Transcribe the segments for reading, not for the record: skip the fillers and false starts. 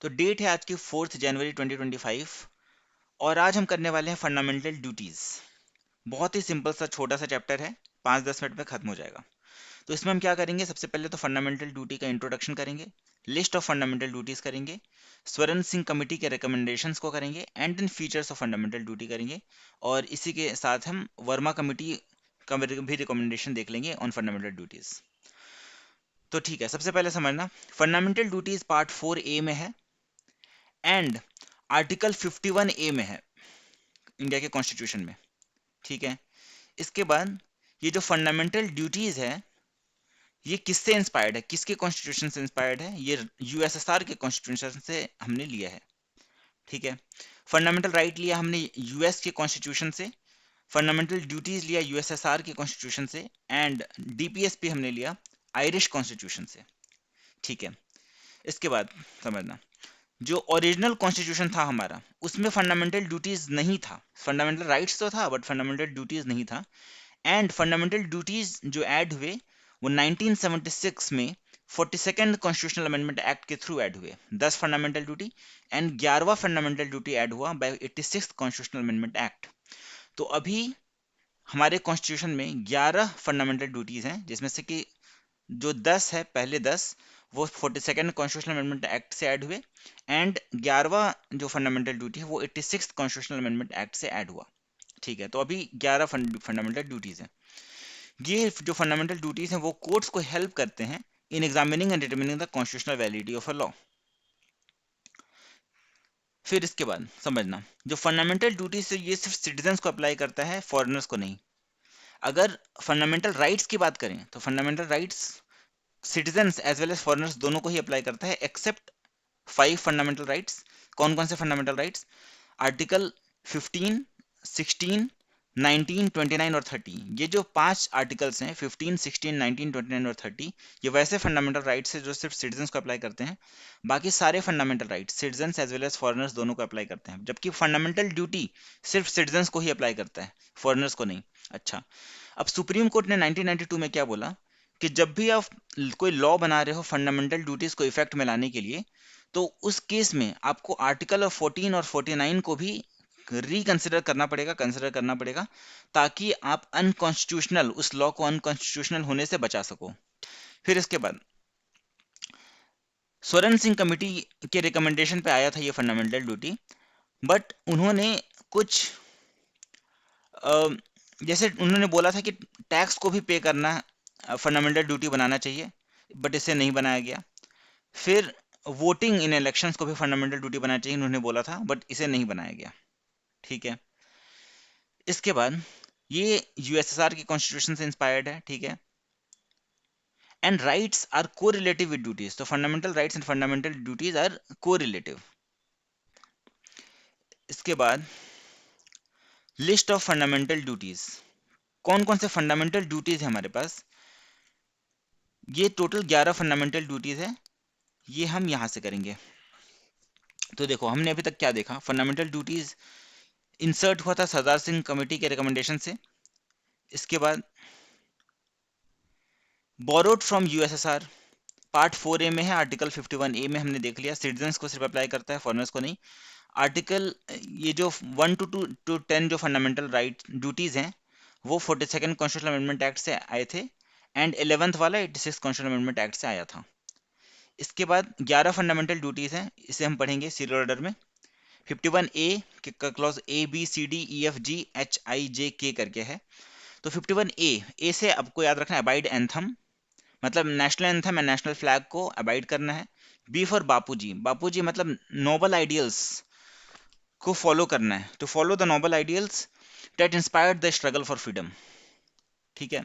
तो डेट है आज की 4 जनवरी 2025 और आज हम करने वाले हैं फंडामेंटल ड्यूटीज। बहुत ही सिंपल सा छोटा सा चैप्टर है, 5-10 मिनट में खत्म हो जाएगा। तो इसमें हम क्या करेंगे, सबसे पहले तो फंडामेंटल ड्यूटी का इंट्रोडक्शन करेंगे, लिस्ट ऑफ फंडामेंटल ड्यूटीज करेंगे, स्वर्ण सिंह कमेटी के रिकमेंडेशंस को करेंगे and then features of fundamental duty करेंगे। और इसी के साथ हम वर्मा कमेटी का भी रिकमेंडेशन देख लेंगे ऑन फंडामेंटल ड्यूटीज। तो ठीक है, सबसे पहले समझना फंडामेंटल ड्यूटीज पार्ट 4A में है एंड आर्टिकल 51A में है इंडिया के कॉन्स्टिट्यूशन में। ठीक है, इसके बाद ये जो फंडामेंटल ड्यूटीज है ये किससे इंस्पायर्ड है, किसके कॉन्स्टिट्यूशन से इंस्पायर्ड है, ये यूएसएसआर के कॉन्स्टिट्यूशन से हमने लिया है। ठीक है, फंडामेंटल राइट लिया हमने यूएस के कॉन्स्टिट्यूशन से, फंडामेंटल ड्यूटीज लिया यूएसएसआर के कॉन्स्टिट्यूशन से एंड डीपीएसपी हमने लिया आयरिश कॉन्स्टिट्यूशन से। ठीक है, इसके बाद समझना जो ओरिजिनल कॉन्स्टिट्यूशन था हमारा उसमें फंडामेंटल ड्यूटीज नहीं था, फंडामेंटल राइट्स तो था बट फंडामेंटल ड्यूटीज नहीं था। एंड फंडामेंटल ड्यूटीज जो ऐड हुए वो 1976 में 42nd कॉन्स्टिट्यूशनल अमेंडमेंट एक्ट के थ्रू ऐड हुए, 10 फंडामेंटल ड्यूटी एंड 11वां फंडामेंटल ड्यूटी ऐड हुआ by 86th constitutional amendment act. तो अभी हमारे कॉन्स्टिट्यूशन में 11 फंडामेंटल ड्यूटीज हैं, जिसमें से कि जो 10 है, पहले 10 वो 42nd कॉन्स्टिट्यूशनल अमेंडमेंट एक्ट से ऐड हुए एंड 11वां जो फंडामेंटल ड्यूटी है वो 86th कॉन्स्टिट्यूशनल अमेंडमेंट एक्ट से ऐड हुआ। ठीक है, तो अभी 11 फंडामेंटल ड्यूटीज हैं। ये जो फंडामेंटल ड्यूटीज हैं वो कोर्ट्स को हेल्प करते हैं in examining and determining the constitutional validity of a law. फिर इसके बाद समझना जो फंडामेंटल ड्यूटीज है ये सिर्फ सिटीजन्स को अप्लाई करता है, फॉरेनर्स को नहीं। अगर फंडामेंटल राइट्स की बात करें तो fundamental rights citizens as well as foreigners दोनों को ही अप्लाई करता है, एक्सेप्ट 5 फंडामेंटल राइट्स। कौन कौन से फंडामेंटल राइट्स? आर्टिकल 15, 16, 19, 29 और 30। ये जो 5 आर्टिकल्स हैं 15, 16, 19, 29 और 30 ये वैसे फंडामेंटल राइट्स है जो सिर्फ सिटीजन्स को अप्लाई करते हैं। बाकी सारे fundamental rights citizens as well as foreigners दोनों को अप्लाई करते हैं, जबकि फंडामेंटल ड्यूटी सिर्फ सिटीजन्स को ही अप्लाई करता है, फॉरेनर्स को नहीं। अच्छा, अब सुप्रीम कोर्ट ने 1992 में क्या बोला कि जब भी आप कोई लॉ बना रहे हो फंडामेंटल ड्यूटीज को इफेक्ट में लाने के लिए, तो उस केस में आपको आर्टिकल 14 और 49 को भी रिकंसिडर करना पड़ेगा, कंसिडर करना पड़ेगा, ताकि आप अनकॉन्स्टिट्यूशनल उस लॉ को अनकॉन्स्टिट्यूशनल होने से बचा सको। फिर इसके बाद स्वर्ण सिंह कमेटी के रिकमेंडेशन पे आया था ये फंडामेंटल ड्यूटी, बट उन्होंने कुछ जैसे उन्होंने बोला था कि टैक्स को भी पे करना फंडामेंटल ड्यूटी बनाना चाहिए, बट इसे नहीं बनाया गया। फिर वोटिंग इन इलेक्शंस को भी फंडामेंटल ड्यूटी बनाना चाहिए उन्होंने बोला था, बट इसे नहीं बनाया गया। ठीक है, इसके बाद ये यूएसएसआर के कॉन्स्टिट्यूशन से इंस्पायर्ड है। ठीक है, and rights are correlative with duties, तो fundamental rights and fundamental duties are correlative. इसके बाद लिस्ट ऑफ फंडामेंटल ड्यूटीज, कौन कौन से फंडामेंटल ड्यूटीज है हमारे पास? ये टोटल 11 फंडामेंटल ड्यूटीज है, ये हम यहां से करेंगे। तो देखो हमने अभी तक क्या देखा, फंडामेंटल ड्यूटीज इंसर्ट हुआ था सरदार सिंह कमेटी के रिकमेंडेशन से। इसके बाद borrowed from USSR part 4A में है, आर्टिकल 51A में हमने देख लिया, सिटीजन्स को सिर्फ अप्लाई करता है, फॉरेनर्स को नहीं। आर्टिकल ये जो 1 to 10 जो फंडामेंटल राइट ड्यूटीज हैं वो 42nd कॉन्स्टिट्यूशनल अमेंडमेंट एक्ट से आए थे एंड 11th वाला 86th कॉन्स्टिट्यूशनल अमेंडमेंट एक्ट से आया था। इसके बाद 11 फंडामेंटल ड्यूटीज हैं, इसे हम पढ़ेंगे सीरियल ऑर्डर में। 51A का क्लॉज ABCDEFGHIJK करके है। तो 51A से आपको याद रखना है अबाइड एंथम, मतलब national anthem and national flag को अबाइड करना है। बी फॉर बापूजी, बापूजी मतलब नोबल आइडियल्स को फॉलो करना है, to follow the noble ideals that inspired the struggle for freedom. ठीक है,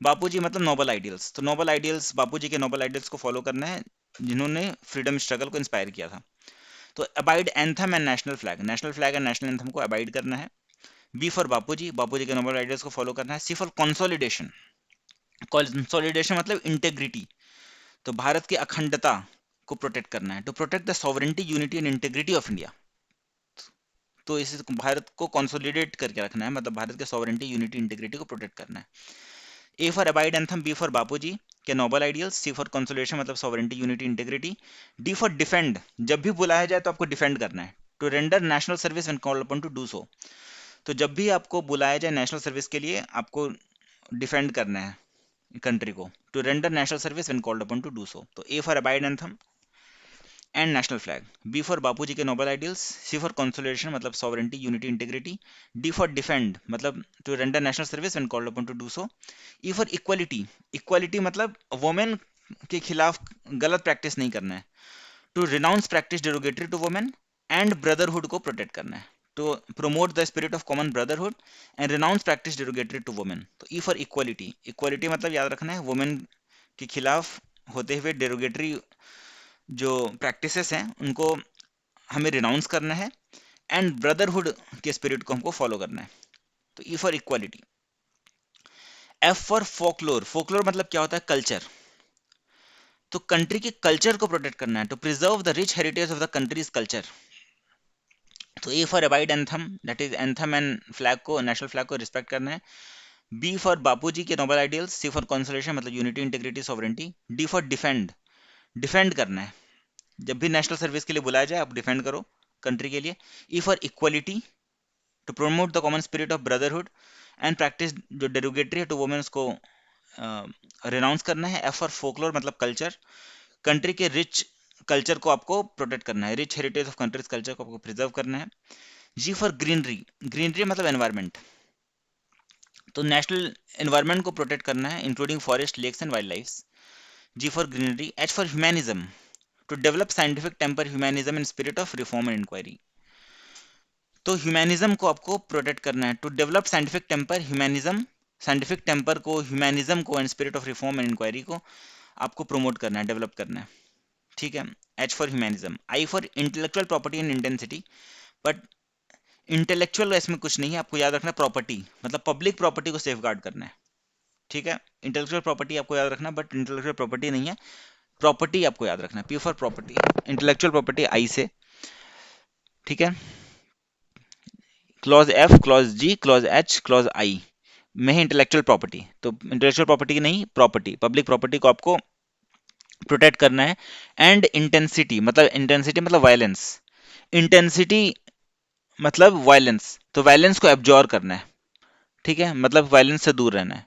बापूजी मतलब नोबल आइडियल्स, तो नोबल आइडियल्स बापूजी के नोबल आइडियल्स को फॉलो करना है जिन्होंने फ्रीडम स्ट्रगल को इंस्पायर किया था। तो abide anthem and national flag and national anthem को अबाइड करना है। बी फॉर बापूजी, बापूजी के नोबल आइडियल्स को फॉलो करना है। सी फॉर कंसोलिडेशन, कंसोलिडेशन मतलब इंटेग्रिटी, तो भारत की अखंडता को प्रोटेक्ट करना है, to protect the sovereignty unity and integrity of India. तो इस भारत को कंसोलिडेट करके रखना है, मतलब भारत के सॉवरेंटी यूनिटी इंटेग्रिटी को प्रोटेक्ट करना है। A for abide anthem, B for Bapuji, के noble ideals, C for consolidation मतलब sovereignty, unity, integrity, D for defend, जब भी बुलाया जाए तो आपको डिफेंड करना है, to render national service when called upon to do so, तो जब भी आपको बुलाया जाए नेशनल सर्विस के लिए आपको डिफेंड करना है कंट्री को, to render national service when called upon to do so. तो A for abide anthem and national flag, B for Bapuji के noble ideals, C for consolidation मतलब sovereignty, unity, integrity, D for defend मतलब to render national service when called upon to do so, E for equality, equality मतलब women के खिलाफ गलत practice नहीं करना है, to renounce practice derogatory to women, and brotherhood को प्रोटेक्ट करना है, to promote the spirit of common brotherhood and renounce practice derogatory to women. तो ई फॉर इक्वालिटी, इक्वालिटी मतलब याद रखना है वुमेन के खिलाफ होते हुए डेरोगेटरी जो प्रैक्टिसेस हैं उनको हमें रिनाउंस करना है, एंड ब्रदरहुड के स्पिरिट को हमको फॉलो करना है। तो E for equality. F for folklore, folklore मतलब क्या होता है, कल्चर, तो कंट्री के कल्चर को प्रोटेक्ट करना है, to preserve the rich heritage of the country's culture. तो A for abide anthem, that is anthem and flag को, नेशनल फ्लैग को रिस्पेक्ट करना है। बी फॉर बापूजी के noble ideals, C for consolidation मतलब unity, integrity, sovereignty, D for defend, defend करना है, जब भी नेशनल सर्विस के लिए बुलाया जाए आप डिफेंड करो कंट्री के लिए। E for equality, to promote the common spirit of brotherhood and practice जो डेरोगेटरी है टू वुमेन उसको रिनाउंस करना है। एफ फॉर फोकलोर मतलब कल्चर, कंट्री के रिच कल्चर को आपको प्रोटेक्ट करना है, rich heritage of country's culture को आपको प्रिजर्व करना है। जी फॉर ग्रीनरी, ग्रीनरी मतलब एनवायरमेंट, तो नेशनल एनवायरमेंट को प्रोटेक्ट करना है including forest, lakes and wildlife. G for greenery. H for humanism, to develop scientific temper, humanism and spirit of reform and inquiry, तो humanism को आपको protect करना है, to develop scientific temper, humanism, scientific temper को, humanism को and spirit of reform and inquiry को आपको promote करना है, डेवलप करना है, ठीक है। H for humanism. I for intellectual property and intensity, but intellectual इसमें कुछ नहीं है, आपको याद रखना प्रॉपर्टी मतलब पब्लिक प्रॉपर्टी को सेफगार्ड करना है, ठीक है। इंटेलेक्चुअल प्रॉपर्टी आपको याद रखना, बट इंटेलेक्चुअल प्रॉपर्टी नहीं है, प्रॉपर्टी आपको याद रखना है। P for property, intellectual property I से, ठीक है। Clause F, clause G, clause H, clause I में है इंटेलेक्चुअल प्रॉपर्टी, तो इंटेलेक्चुअल प्रॉपर्टी नहीं, प्रॉपर्टी, पब्लिक प्रॉपर्टी को आपको प्रोटेक्ट करना है। एंड इंटेंसिटी मतलब वायलेंस, इंटेंसिटी मतलब वायलेंस, तो वायलेंस को एब्जॉर्ब करना है, ठीक है, मतलब वायलेंस से दूर रहना है।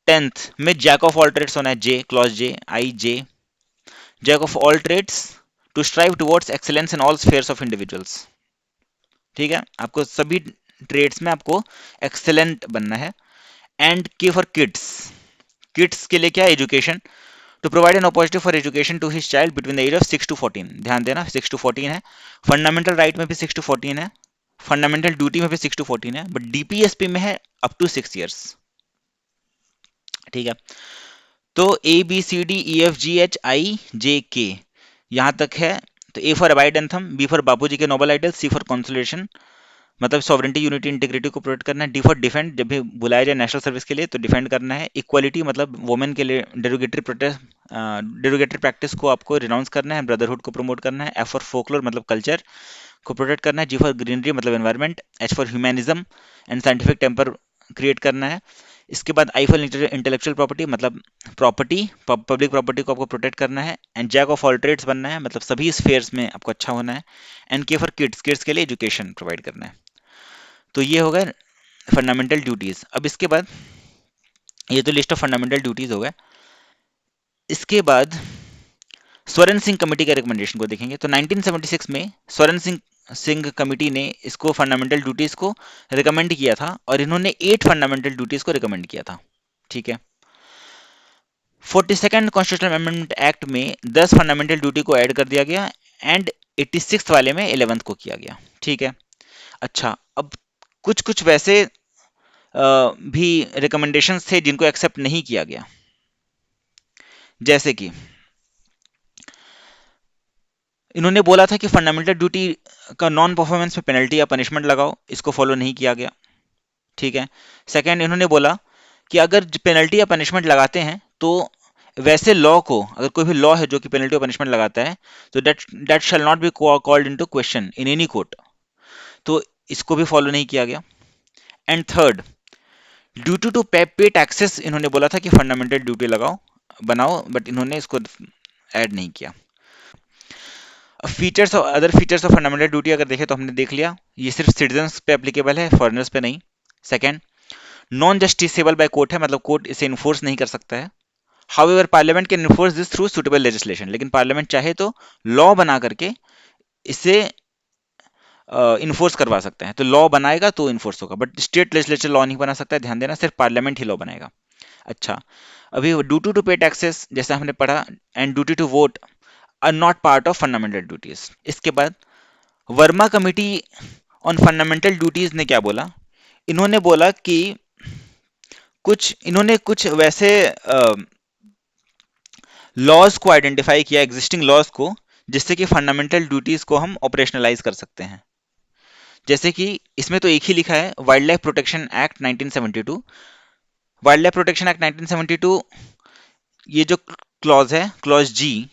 10th में जैक ऑफ ऑल ट्रेड्स होना है, J, clause J, I J, jack of all trades to strive towards excellence in all spheres of individuals, ठीक है, आपको सभी ट्रेड्स में आपको एक्सेलेंट बनना है। एंड के फॉर किड्स, किड्स के लिए क्या है, education, to provide an opportunity for education to his child between the age of 6 to 14, ध्यान देना 6 to 14 है, फंडामेंटल राइट में भी 6 to 14 है, फंडामेंटल ड्यूटी में भी 6 to 14 है, बट डीपीएसपी में है अप टू 6 years, ठीक है। तो A B C D E F G H I J K यहां तक है। तो A for abide anthem, B for Bapuji के noble ideal, C for consolidation मतलब सॉवरेंटी, यूनिटी, इंटीग्रिटी को प्रोटेक्ट करना है। डी फॉर डिफेंड, जब भी बुलाया जाए नेशनल सर्विस के लिए तो डिफेंड करना है। इक्वालिटी मतलब वुमेन के लिए डेरोगेटरी प्रोटेस्ट, डेरोगेटरी प्रैक्टिस को आपको रिनाउंस करना है, ब्रदरहुड को प्रमोट करना है। एफ फॉर फोकलोर मतलब कल्चर को प्रोटेक्ट करना है। जी फॉर ग्रीनरी मतलब environment. H for humanism and scientific temper create करना है। इसके बाद आई फॉर इंटेलेक्चुअल प्रॉपर्टी मतलब प्रॉपर्टी, पब्लिक प्रॉपर्टी को आपको प्रोटेक्ट करना है। And jack of all trades बनना है मतलब सभी स्फेयर्स में आपको अच्छा होना है। एंड के फॉर किड्स, किड्स के लिए एजुकेशन प्रोवाइड करना है। तो ये हो गए फंडामेंटल ड्यूटीज। अब इसके बाद ये तो लिस्ट ऑफ फंडामेंटल ड्यूटीज हो गए। इसके बाद स्वरण सिंह कमेटी के रिकमेंडेशन को देखेंगे। तो 1976 में स्वरण सिंह कमेटी ने इसको फंडामेंटल ड्यूटीज को रिकमेंड किया था और इन्होंने 8 फंडामेंटल ड्यूटीज को रिकमेंड किया था, ठीक है। 42nd कॉन्स्टिट्यूशनल अमेंडमेंट एक्ट में 10 फंडामेंटल ड्यूटी को ऐड कर दिया गया एंड 86th वाले में 11th को किया गया, ठीक है। अच्छा, अब कुछ कुछ वैसे भी रिकमेंडेशंस थे जिनको एक्सेप्ट नहीं किया गया, जैसे कि इन्होंने बोला था कि फंडामेंटल ड्यूटी का नॉन परफॉर्मेंस में पेनल्टी या पनिशमेंट लगाओ, इसको फॉलो नहीं किया गया, ठीक है। सेकंड, इन्होंने बोला कि अगर पेनल्टी या पनिशमेंट लगाते हैं तो वैसे लॉ को, अगर कोई भी लॉ है जो कि पेनल्टी और पनिशमेंट लगाता है तो that shall not be called into question in any court, तो इसको भी फॉलो नहीं किया गया। एंड थर्ड, ड्यूटी टू पे टैक्सेस, इन्होंने बोला था कि फंडामेंटल ड्यूटी लगाओ, बनाओ, बट इन्होंने इसको ऐड नहीं किया। फीचर्स और other features of fundamental duty अगर देखें तो हमने देख लिया, ये सिर्फ सिटीजन्स पे एप्लीकेबल है, फॉरेनर्स पे नहीं। Second, non justiciable by court है, मतलब कोर्ट इसे इन्फोर्स नहीं कर सकता है। However parliament can enforce this through suitable legislation, लेकिन पार्लियामेंट चाहे तो लॉ बना करके इसे इन्फोर्स करवा सकते हैं। तो लॉ बनाएगा तो इन्फोर्स होगा, बट स्टेट लेजिस्लेचर लॉ नहीं बना सकता है, ध्यान देना, सिर्फ पार्लियामेंट ही लॉ बनाएगा। अच्छा, अभी ड्यूटी टू पे टैक्सेस जैसा हमने पढ़ा, and duty to vote are not part of fundamental duties. इसके बाद Verma committee on fundamental duties ने क्या बोला, इन्होंने बोला कि इन्होंने कुछ वैसे लॉज को आइडेंटिफाई किया, एग्जिस्टिंग लॉज को, जिससे कि फंडामेंटल ड्यूटीज को हम ऑपरेशनलाइज कर सकते हैं। जैसे कि इसमें तो एक ही लिखा है, wild life protection act 1972। Wild life protection act 1972, ये जो क्लॉज है, क्लॉज जी,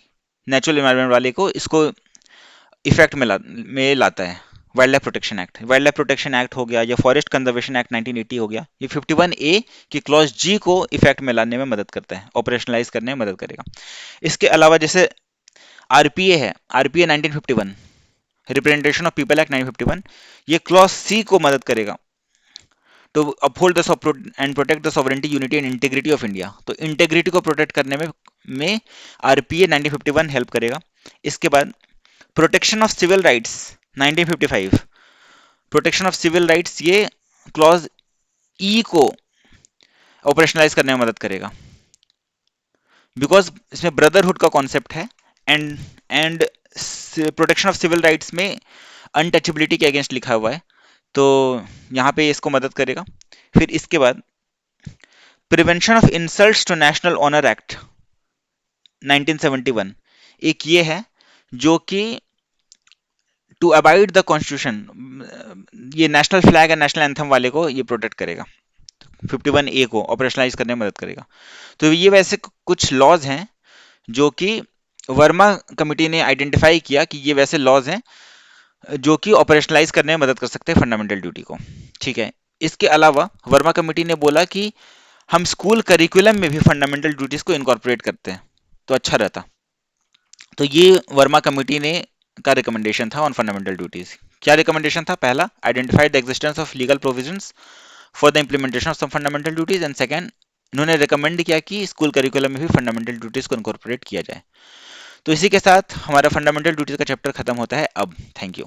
नेचुरल एनवायरनमेंट वाले को, इसको इफेक्ट में लाता है wild life protection act. Wild life protection act हो गया, या फॉरेस्ट कंजर्वेशन एक्ट 1980 हो गया, ये 51A की क्लॉज जी को इफेक्ट में लाने में मदद करता है, ऑपरेशनलाइज करने में मदद करेगा। इसके अलावा जैसे आरपीए है, RPA 1951, representation of people act 1951, ये क्लॉज सी को मदद करेगा तो uphold the and protect the sovereignty, unity and integrity of India. तो इंटीग्रिटी को प्रोटेक्ट करने में आरपीए 1951 हेल्प करेगा। इसके बाद protection of civil rights 1955, protection of civil rights, ये क्लॉज ई को ऑपरेशनलाइज करने में मदद करेगा, बिकॉज इसमें ब्रदरहुड का कॉन्सेप्ट है, and protection of civil rights में अनटचेबिलिटी के अगेंस्ट लिखा हुआ है, तो यहाँ पे इसको मदद करेगा। फिर इसके बाद prevention of insults to national honour act 1971, एक ये है जो कि टू अबाइड द कॉन्स्टिट्यूशन, ये national flag and national anthem वाले को ये प्रोटेक्ट करेगा, 51A को ऑपरेशनलाइज करने में मदद करेगा। तो ये वैसे कुछ लॉज हैं जो कि वर्मा कमिटी ने आइडेंटिफाई किया कि ये वैसे लॉज हैं जो कि ऑपरेशनलाइज करने में मदद कर सकते हैं फंडामेंटल ड्यूटी को। ठीक है, इसके अलावा वर्मा कमिटी ने बोला कि हम स्कूल करिकुलम में भी फंडामेंटल ड्यूटीज को इनकॉर्पोरेट करते हैं तो अच्छा रहता। तो ये वर्मा कमिटी ने का रिकमेंडेशन था ऑन फंडामेंटल ड्यूटीज। क्या रिकमेंडेशन था? पहला, identify the existence of legal provisions for the implementation of some fundamental duties, and second, इन्होंने रिकमेंड किया कि स्कूल करिकुलम में भी फंडामेंटल ड्यूटीज को इनकॉर्पोरेट किया जाए। तो इसी के साथ हमारा फंडामेंटल ड्यूटीज का चैप्टर खत्म होता है अब। Thank you.